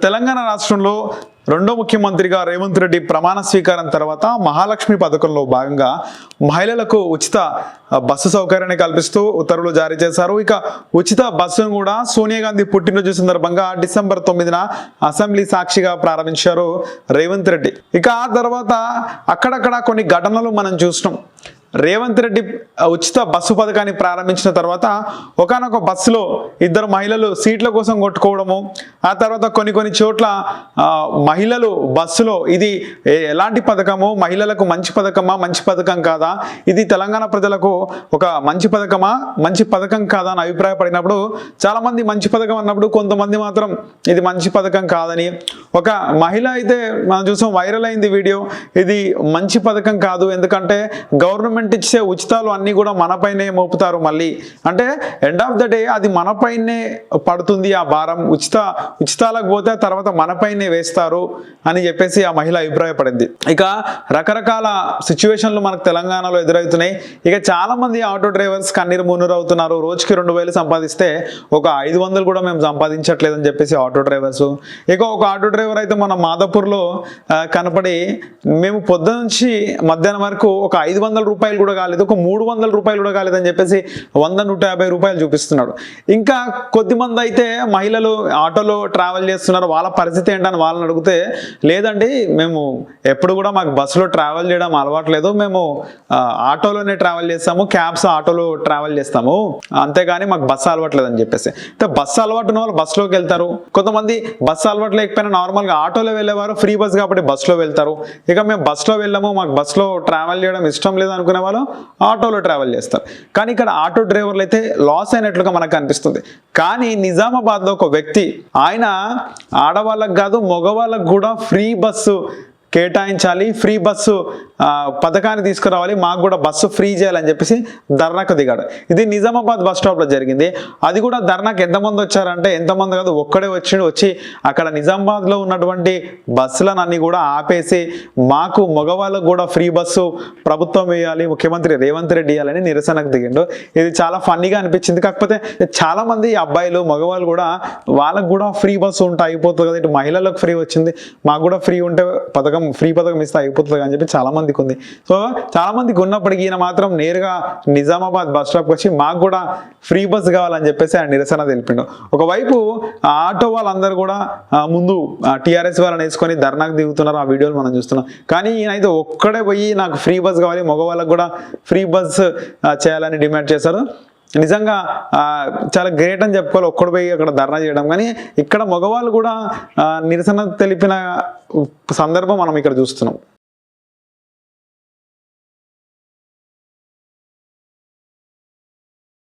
తెలంగాణ రాష్ట్రంలో రెండో ముఖ్యమంత్రిగా రేవంత్ రెడ్డి ప్రమాణ స్వీకారం తర్వాత మహాలక్ష్మి పథకంలో భాగంగా మహిళలకు ఉచిత బస్సు సౌకర్యాన్ని కల్పిస్తూ ఉత్తర్వులు జారీ చేశారు. ఇక ఉచిత బస్సును కూడా సోనియా గాంధీ పుట్టినరోజు సందర్భంగా డిసెంబర్ 9న అసెంబ్లీ సాక్షిగా ప్రారంభించారు రేవంత్ రెడ్డి. ఇక ఆ తర్వాత అక్కడక్కడ కొన్ని ఘటనలు మనం చూసినాం. రేవంత్ రెడ్డి ఉచిత బస్సు పథకాన్ని ప్రారంభించిన తర్వాత ఒకానొక బస్సులో ఇద్దరు మహిళలు సీట్ల కోసం కొట్టుకోవడము, ఆ తర్వాత కొన్ని చోట్ల మహిళలు బస్సులో ఇది ఎలాంటి పథకము, మహిళలకు మంచి పథకమా మంచి పథకం కాదా, ఇది తెలంగాణ ప్రజలకు ఒక మంచి పథకమా మంచి పథకం కాదా అని అభిప్రాయపడినప్పుడు చాలామంది మంచి పథకం అన్నప్పుడు కొంతమంది మాత్రం ఇది మంచి పథకం కాదని, ఒక మహిళ అయితే మనం చూసాం వైరల్ అయింది వీడియో, ఇది మంచి పథకం కాదు ఎందుకంటే గవర్నమెంట్ ఇచ్చే ఉచితాలు అన్నీ కూడా మనపైనే మోపుతారు, మళ్ళీ అంటే ఎండ్ ఆఫ్ ద డే అది మనపైనే పడుతుంది ఆ భారం, ఉచితాలకు పోతే తర్వాత మనపైనే వేస్తారు అని చెప్పేసి ఆ మహిళ అభిప్రాయపడింది. ఇక రకరకాల సిచ్యువేషన్లు మనకు తెలంగాణలో ఎదురవుతున్నాయి. ఇక చాలా మంది ఆటో డ్రైవర్స్ కన్నీరు మున్నీరు అవుతున్నారు. రోజుకి 2000 సంపాదిస్తే ఒక 500 కూడా మేము సంపాదించట్లేదని చెప్పేసి ఆటో డ్రైవర్స్. ఇక ఒక ఆటో డ్రైవర్ అయితే మన మాదాపూర్లో కనపడి మేము పొద్దు నుంచి మధ్యాహ్నం వరకు ఒక 500 రూపాయలు కూడా కాలేదు, ఒక 300 రూపాయలు కూడా కాలేదని చెప్పేసి 100-150 రూపాయలు చూపిస్తున్నాడు. ఇంకా కొద్దిమంది అయితే మహిళలు ఆటోలో ట్రావెల్ చేస్తున్నారు, వాళ్ళ పరిస్థితి ఏంటని వాళ్ళని అడిగితే లేదండి మేము ఎప్పుడు కూడా మాకు బస్సులో ట్రావెల్ చేయడం అలవాట్లేదు, మేము ఆటోలోనే ట్రావెల్ చేస్తాము, క్యాబ్స్ ఆటోలో ట్రావెల్ చేస్తాము, అంతేగాని మాకు బస్సు అలవాట్లేదు అని చెప్పేసి. బస్సు అలవాటు ఉన్న వాళ్ళు బస్సులోకి వెళ్తారు, కొంతమంది బస్సు అలవాటు లేకపోయినా నార్మల్గా ఆటోలో వెళ్ళేవారు ఫ్రీ బస్ కాబట్టి బస్సులో వెళ్తారు. ఇక మేము బస్సులో వెళ్ళాము, మాకు బస్సులో ట్రావెల్ చేయడం ఇష్టం లేదు అనుకునే వాళ్ళు ఆటోలో ట్రావెల్ చేస్తారు. కానీ ఇక్కడ ఆటో డ్రైవర్లు అయితే లాస్ అయినట్లుగా మనకు అనిపిస్తుంది. కానీ నిజామాబాద్లో ఒక వ్యక్తి ఆయన ఆడవాళ్ళకు కాదు మగవాళ్ళకు కూడా ఫ్రీ బస్సు కేటాయించాలి, ఫ్రీ బస్సు పథకాన్ని తీసుకురావాలి, మాకు కూడా బస్సు ఫ్రీ చేయాలని చెప్పేసి ధర్నాకు దిగాడు. ఇది నిజామాబాద్ బస్ స్టాప్లో జరిగింది. అది కూడా ధర్నాకు ఎంతమంది వచ్చారంటే ఎంతమంది కాదు, ఒక్కడే వచ్చి అక్కడ నిజామాబాద్లో ఉన్నటువంటి బస్సులను అన్ని కూడా ఆపేసి మాకు మగవాళ్ళకు కూడా ఫ్రీ బస్సు ప్రభుత్వం వేయాలి, ముఖ్యమంత్రి రేవంత్ రెడ్డి ఇవ్వాలని నిరసనకు దిగిండు. ఇది చాలా ఫన్నీగా అనిపించింది. కాకపోతే చాలా మంది అబ్బాయిలు మగవాళ్ళు కూడా వాళ్ళకు కూడా ఫ్రీ బస్సు ఉంటే అయిపోతుంది కదా, ఇటు మహిళలకు ఫ్రీ వచ్చింది, మాకు కూడా ఫ్రీ ఉంటే ఫ్రీ పథకం ఇస్తే అయిపోతుంది అని చెప్పి చాలా మందికి ఉంది. సో చాలా మందికి ఉన్నప్పటికీ ఈయన మాత్రం నేరుగా నిజామాబాద్ బస్ స్టాప్కి వచ్చి మాకు కూడా ఫ్రీ బస్ కావాలని చెప్పేసి ఆయన నిరసన తెలిపిండు. ఒకవైపు ఆటో వాళ్ళందరూ కూడా ముందు టీఆర్ఎస్ వాళ్ళని వేసుకొని ధర్నాకు దిగుతున్నారు, ఆ వీడియోలు మనం చూస్తున్నాం. కానీ ఈయన అయితే ఒక్కడే పోయి నాకు ఫ్రీ బస్ కావాలి, మగవాళ్ళకు కూడా ఫ్రీ బస్ చేయాలని డిమాండ్ చేశారు. నిజంగా చాలా గ్రేట్ అని చెప్పుకోవాలి, ఒక్కడు పోయి అక్కడ ధర్నా చేయడం. కానీ ఇక్కడ మగవాళ్ళు కూడా నిరసన తెలిపిన సందర్భం మనం ఇక్కడ చూస్తున్నాం.